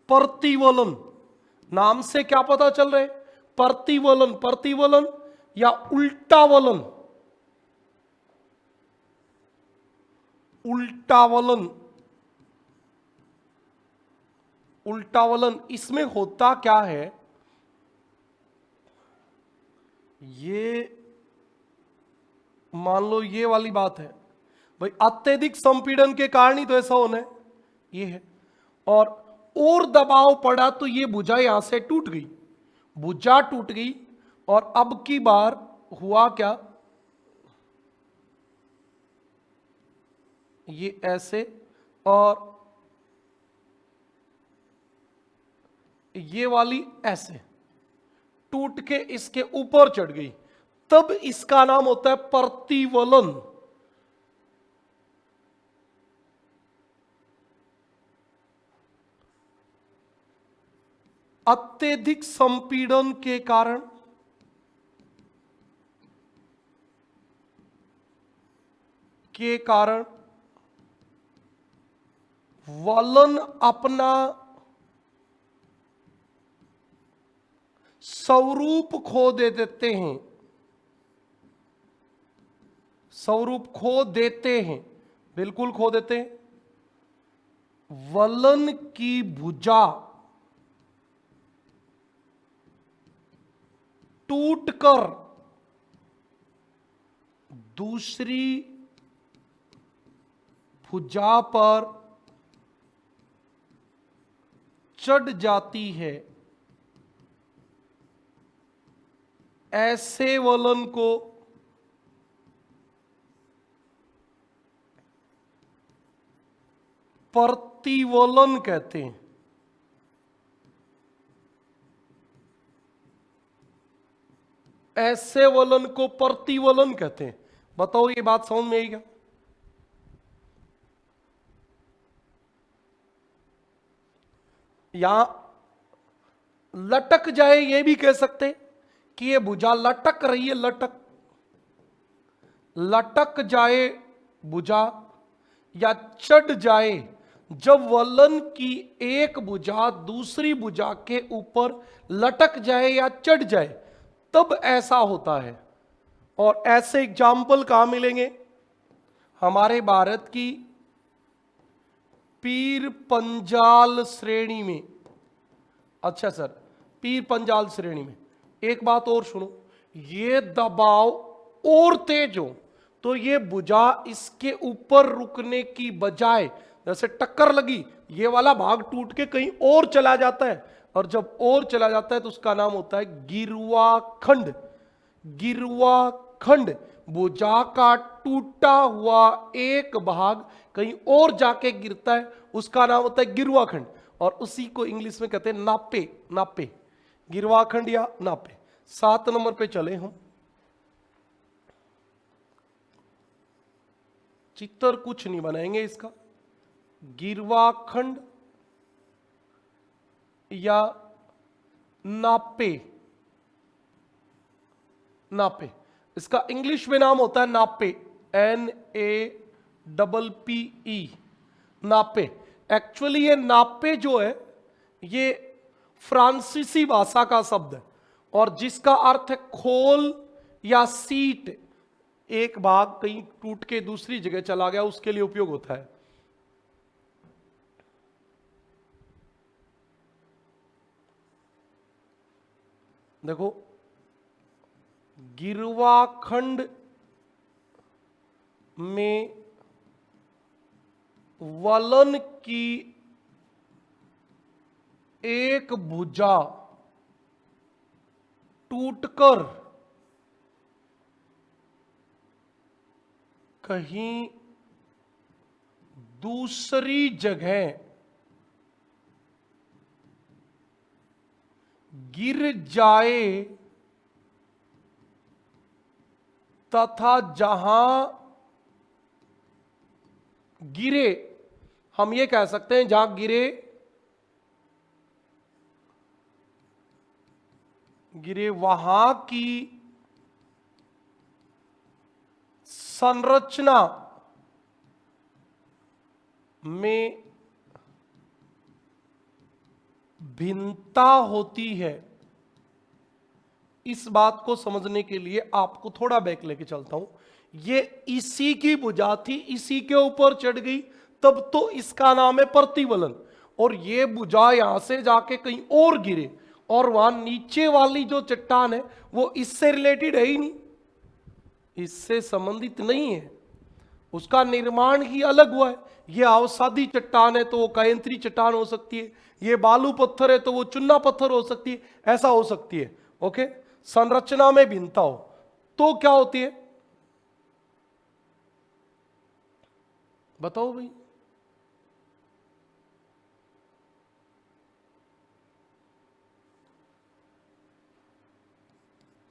Speaker 1: प्रतिवलन नाम से क्या पता चल रहा है? प्रतिवलन। प्रतिवलन या उल्टावलन? उल्टावलन। उल्टावलन इसमें होता क्या है? ये मान लो ये वाली बात है भाई, अत्यधिक संपीड़न के कारण ही तो ऐसा होना है, ये है। और दबाव पड़ा तो ये भुजा यहां से टूट गई, भुजा टूट गई। और अब की बार हुआ क्या? ये ऐसे, और ये वाली ऐसे टूट के इसके ऊपर चढ़ गई, तब इसका नाम होता है प्रतिवलन। अत्यधिक संपीड़न के कारण वलन अपना स्वरूप खो देते हैं। स्वरूप खो देते हैं, बिल्कुल खो देते हैं। वलन की भुजा टूटकर दूसरी भुजा पर चढ़ जाती है। ऐसे वलन को प्रतिवलन कहते हैं। ऐसे वलन को प्रतिवलन कहते हैं। बताओ ये बात समझ में आई क्या? यहां लटक जाए ये भी कह सकते कि ये भुजा लटक रही है, लटक जाए भुजा, या चढ़ जाए। जब वलन की एक भुजा दूसरी भुजा के ऊपर लटक जाए या चढ़ जाए तब ऐसा होता है। और ऐसे एग्जाम्पल कहां मिलेंगे? हमारे भारत की पीर पंजाल श्रेणी में। अच्छा सर, पीर पंजाल श्रेणी में एक बात और सुनो, ये दबाव और तेज हो तो ये भुजा इसके ऊपर रुकने की बजाय, जैसे टक्कर लगी, ये वाला भाग टूट के कहीं और चला जाता है। और जब और चला जाता है तो उसका नाम होता है गिरवा खंड। गिरवा खंड, भुजा का टूटा हुआ एक भाग कहीं और जाके गिरता है, उसका नाम होता है गिरवा खंड। और उसी को इंग्लिश में कहते हैं नापे। नापे, गिरवाखंड या नापे। 7 नंबर पे चले हम। चित्र कुछ नहीं बनाएंगे इसका। गिरवाखंड या नापे। नापे, इसका इंग्लिश में नाम होता है नापे, NAPPE, नापे। एक्चुअली ये नापे जो है ये फ्रांसीसी भाषा का शब्द है और जिसका अर्थ है खोल या सीट। एक भाग कहीं टूट के दूसरी जगह चला गया, उसके लिए उपयोग होता है। देखो, गिरवाखंड में वलन की एक भुजा टूटकर कहीं दूसरी जगह गिर जाए तथा जहां गिरे, हम ये कह सकते हैं जहां गिरे वहां की संरचना में भिन्नता होती है। इस बात को समझने के लिए आपको थोड़ा बैक लेके चलता हूं। ये इसी की भुजा थी, इसी के ऊपर चढ़ गई, तब तो इसका नाम है प्रतिवलन। और ये भुजा यहां से जाके कहीं और गिरे और वहां नीचे वाली जो चट्टान है वो इससे रिलेटेड है ही नहीं, इससे संबंधित नहीं है, उसका निर्माण ही अलग हुआ है। ये अवसादी चट्टान है तो वो कायंत्री चट्टान हो सकती है, ये बालू पत्थर है तो वो चुन्ना पत्थर हो सकती है, ऐसा हो सकती है। ओके, संरचना में भिन्नता हो तो क्या होती है बताओ भाई?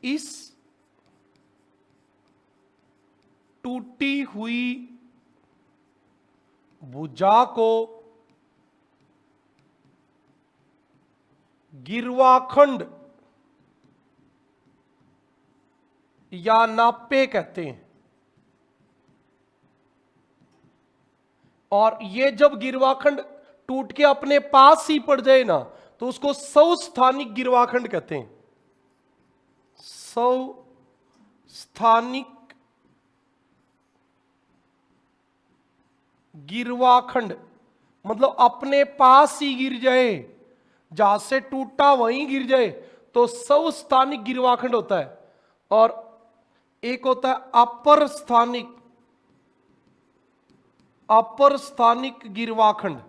Speaker 1: इस टूटी हुई भुजा को गिरवाखंड या नाप्पे कहते हैं। और ये जब गिरवाखंड टूट के अपने पास ही पड़ जाए ना तो उसको सौस्थानिक गिरवाखंड कहते हैं। सौस्थानिक गिरवाखंड मतलब अपने पास ही गिर जाए, जहां से टूटा वहीं गिर जाए तो सौस्थानिक गिरवाखंड होता है। और एक होता है अपर स्थानिक गिरवाखंड।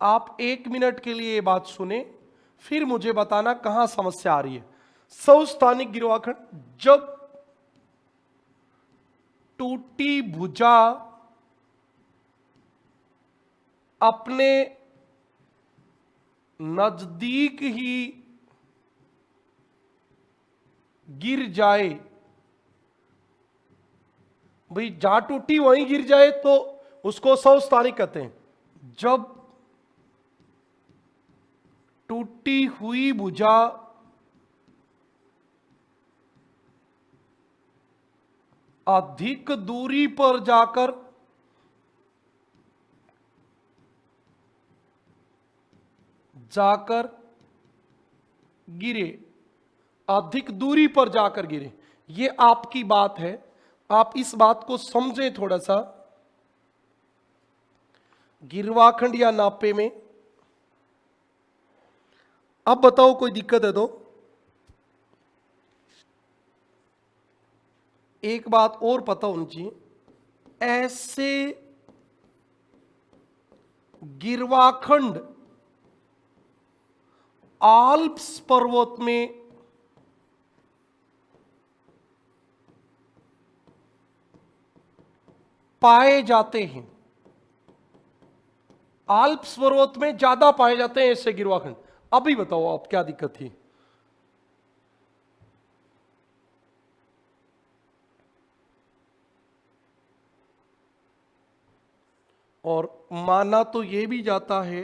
Speaker 1: आप 1 मिनट के लिए ये बात सुने, फिर मुझे बताना कहां समस्या आ रही है। सौस्थानिक गिरवाखंड, जब टूटी भुजा अपने नजदीक ही गिर जाए, भाई जहां टूटी वहीं गिर जाए तो उसको सौस्थानिक कहते हैं। जब टूटी हुई भुजा अधिक दूरी पर जाकर गिरे, अधिक दूरी पर जाकर गिरे, ये आपकी बात है। आप इस बात को समझें थोड़ा सा। गिरवाखंड या नापे में अब बताओ कोई दिक्कत है तो? एक बात और पता होनी चाहिए, ऐसे गिरवाखंड आल्प्स पर्वत में पाए जाते हैं। आल्प्स पर्वत में ज्यादा पाए जाते हैं ऐसे गिरवाखंड। अभी बताओ आप क्या दिक्कत थी? और माना तो यह भी जाता है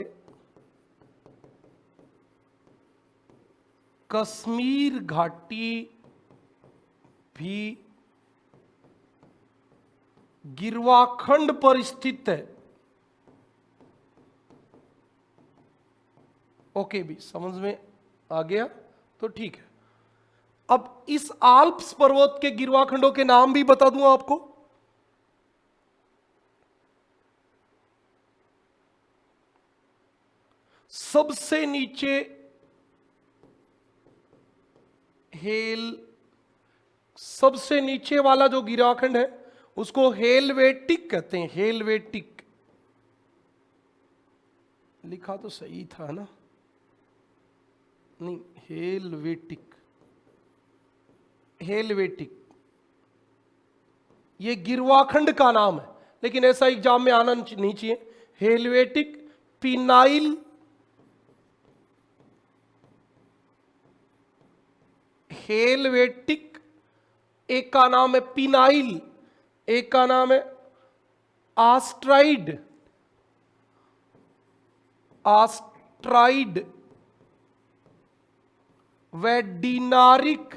Speaker 1: कश्मीर घाटी भी गिरवाखंड पर स्थित है। ओके भी समझ में आ गया तो ठीक है। अब इस आल्प्स पर्वत के गिरवाखंडों के नाम भी बता दूं आपको। सबसे नीचे सबसे नीचे वाला जो गिरवाखंड है उसको हेलवेटिक कहते हैं। हेलवेटिक लिखा तो सही था ना? नहीं, हेलवेटिक। ये गिरवाखंड का नाम है, लेकिन ऐसा एग्जाम में आना नहीं चाहिए। हेलवेटिक पिनाइल, हेलवेटिक, एक का नाम है पिनाइल, एक का नाम है आस्ट्राइड, आस्ट्राइड व डिनारिक,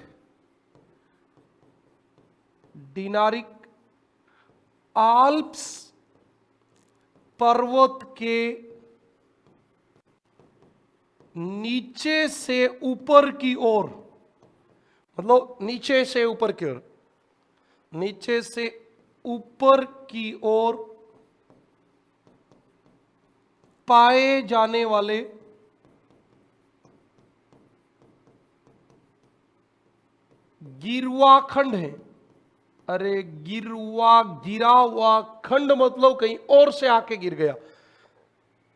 Speaker 1: डिनारिक आल्प्स पर्वत के नीचे से ऊपर की ओर, मतलब नीचे से ऊपर की ओर, नीचे से ऊपर की ओर पाए जाने वाले गिरवाखंड हैं। अरे गिरा हुआ खंड मतलब कहीं और से आके गिर गया।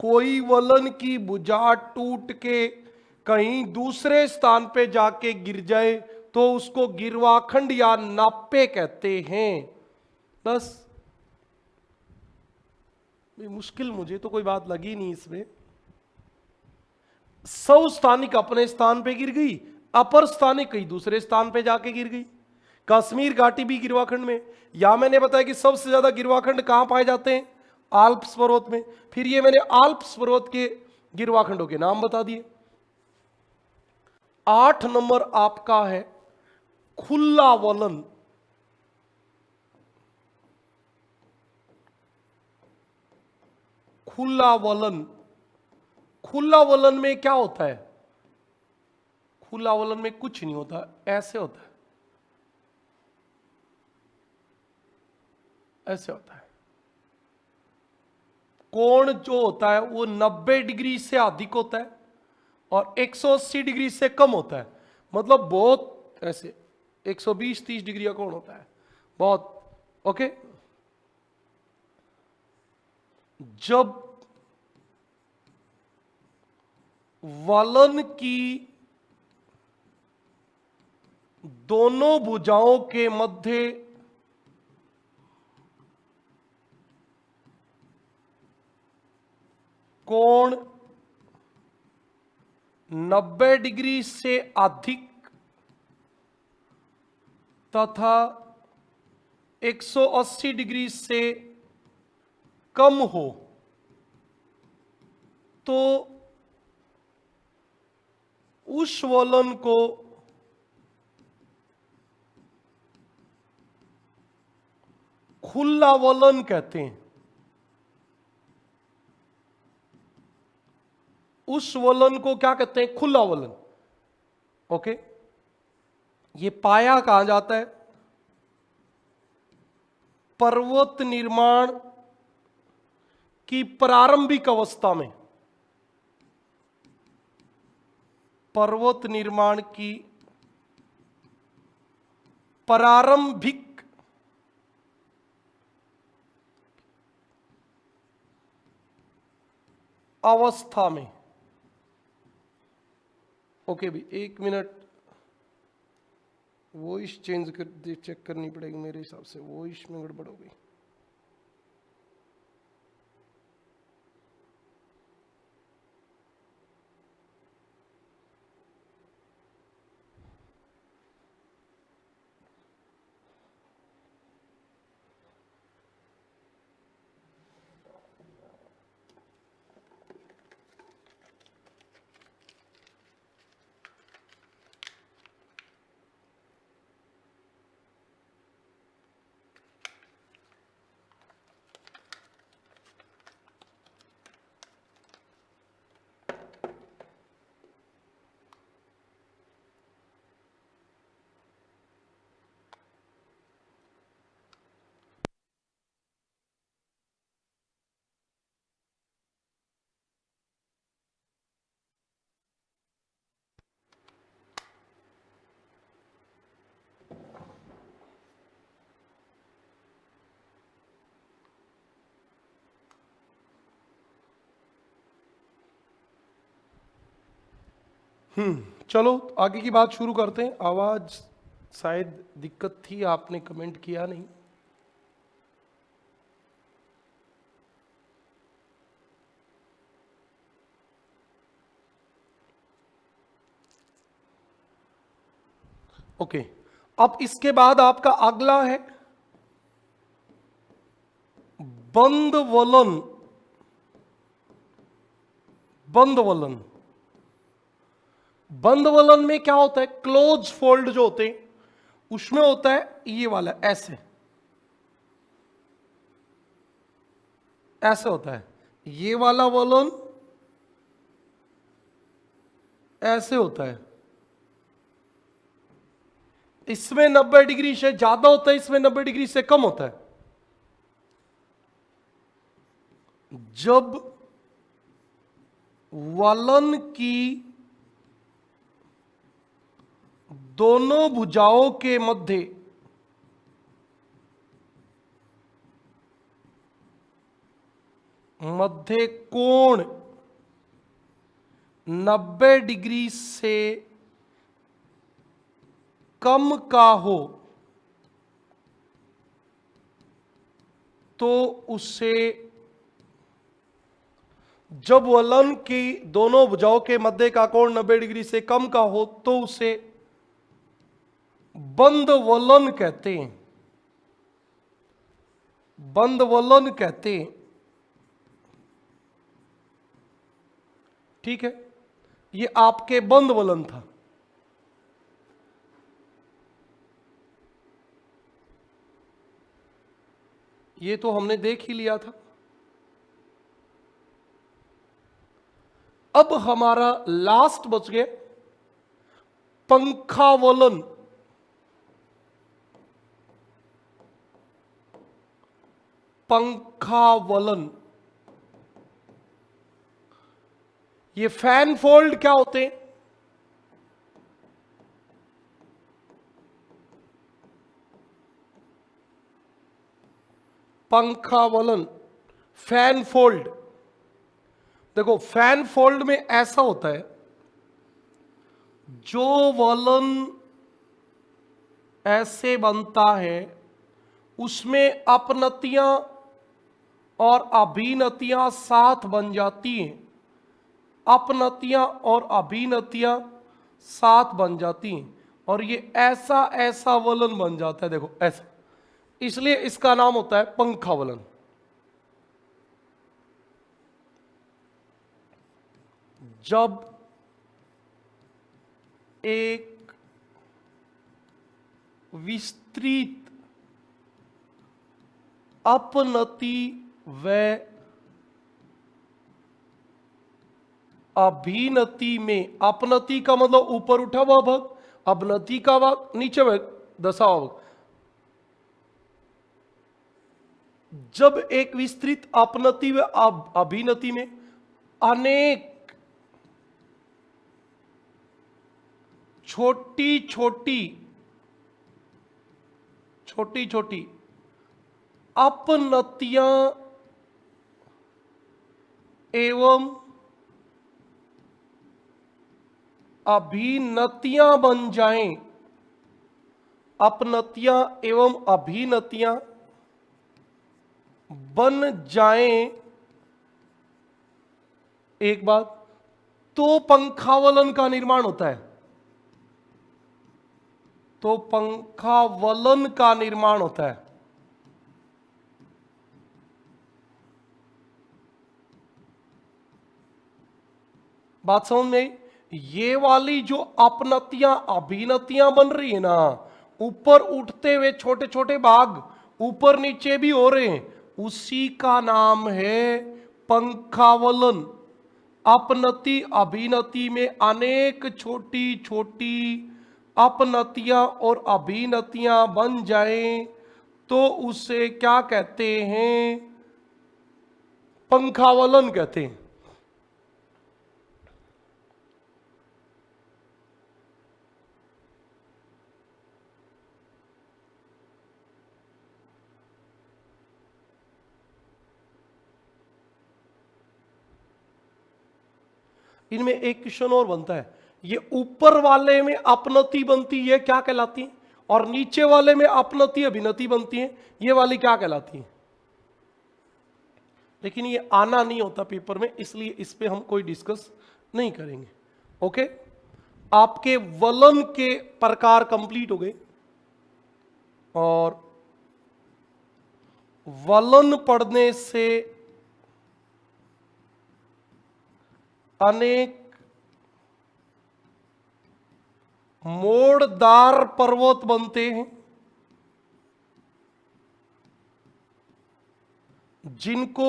Speaker 1: कोई वलन की भुजा टूट के कहीं दूसरे स्थान पे जाके गिर जाए तो उसको गिरवाखंड या नाप्पे कहते हैं। बस मुश्किल मुझे तो कोई बात लगी नहीं इसमें। सौस्थानिक अपने स्थान पे गिर गई, अपर स्थानिक कहीं दूसरे स्थान पे जाके गिर गई। कश्मीर घाटी भी गिरवाखंड में। या मैंने बताया कि सबसे ज्यादा गिरवाखंड कहां पाए जाते हैं? आल्प्स पर्वत में। फिर ये मैंने आल्प्स पर्वत के गिरवाखंडों के नाम बता दिए। 8 नंबर आपका है खुला वलन। खुला वलन, खुला वलन में क्या होता है? खुला वलन में कुछ नहीं होता, ऐसे होता है, ऐसे होता है। कोण जो होता है वो 90 डिग्री से अधिक होता है और 180 डिग्री से कम होता है। मतलब बहुत ऐसे 120-30 डिग्री का कोण होता है, बहुत। ओके, जब वलन की दोनों भुजाओं के मध्य कोण 90 डिग्री से अधिक तथा 180 डिग्री से कम हो तो उस वलन को खुला वलन कहते हैं। उस वलन को क्या कहते हैं? खुला वलन। ओके, ये पाया कहां जाता है? पर्वत निर्माण की प्रारंभिक अवस्था में। पर्वत निर्माण की प्रारंभिक अवस्था में। ओके भी, 1 मिनट, वॉइस चेंज कर चेक करनी पड़ेगी मेरे हिसाब से, वॉइस में गड़बड़ हो गई। चलो आगे की बात शुरू करते हैं। आवाज शायद दिक्कत थी, आपने कमेंट किया नहीं। ओके, अब इसके बाद आपका अगला है बंद वलन। बंद वलन, बंद वलन में क्या होता है, क्लोज फोल्ड जो होते हैं उसमें होता है ये वाला, ऐसे ऐसे होता है। ये वाला वलन ऐसे होता है। इसमें 90 डिग्री से ज्यादा होता है, इसमें 90 डिग्री से कम होता है। जब वलन की दोनों भुजाओं के मध्य कोण 90 डिग्री से कम का हो तो उसे, जब वलन की दोनों भुजाओं के मध्य का कोण 90 डिग्री से कम का हो तो उसे बंद वलन कहते हैं। बंद वलन कहते हैं, ठीक है। ये आपके बंद वलन था। ये तो हमने देख ही लिया था। अब हमारा लास्ट बच गया पंखा वलन। पंखा वलन, ये फैन फोल्ड क्या होते हैं, पंखा वलन, फैन फोल्ड। देखो फैन फोल्ड में ऐसा होता है, जो वलन ऐसे बनता है उसमें अपनतियां और अभिनतियां साथ बन जाती हैं। अपनतियां और अभिनतियां साथ बन जाती हैं और ये ऐसा ऐसा वलन बन जाता है, देखो ऐसा। इसलिए इसका नाम होता है पंखा वलन। जब एक विस्तृत अपनति व अभिनति में, अपनति का मतलब ऊपर उठा हुआ भाग, अवनति का भाग नीचे दसा हुआ भाग। जब एक विस्तृत अपनति व अभिनति में अनेक छोटी छोटी अपनतियां एवं अभिनतियां बन जाएं, अपनतियां एवं अभिनतियां बन जाएं, एक बात, तो पंखा वलन का निर्माण होता है। तो पंखा वलन का निर्माण होता है। बात समझ में आई? ये वाली जो अपनतियां अभिनतियां बन रही है ना, ऊपर उठते हुए छोटे छोटे भाग ऊपर नीचे भी हो रहे हैं, उसी का नाम है पंखावलन। अपनति अभिनति में अनेक छोटी छोटी अपनतियां और अभिनतियां बन जाएं तो उसे क्या कहते हैं, पंखावलन कहते हैं। इनमें एक क्वेश्चन और बनता है, ये ऊपर वाले में अपनति बनती है क्या कहलाती है, और नीचे वाले में अपनति अभिनति बनती है, ये वाली क्या कहलाती है। लेकिन ये आना नहीं होता पेपर में, इसलिए इस पे हम कोई डिस्कस नहीं करेंगे। ओके, आपके वलन के प्रकार कंप्लीट हो गए और वलन पढ़ने से अनेक मोड़दार पर्वत बनते हैं जिनको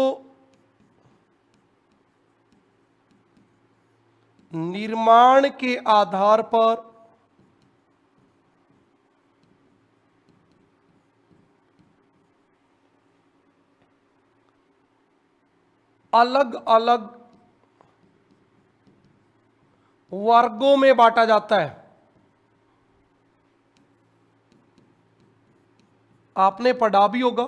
Speaker 1: निर्माण के आधार पर अलग अलग वर्गों में बांटा जाता है। आपने पढ़ा भी होगा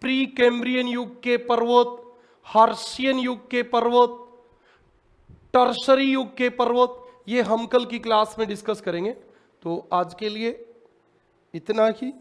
Speaker 1: प्री कैम्ब्रियन युग के पर्वत, हर्शियन युग के पर्वत, टर्शरी युग के पर्वत, ये हम कल की क्लास में डिस्कस करेंगे। तो आज के लिए इतना ही।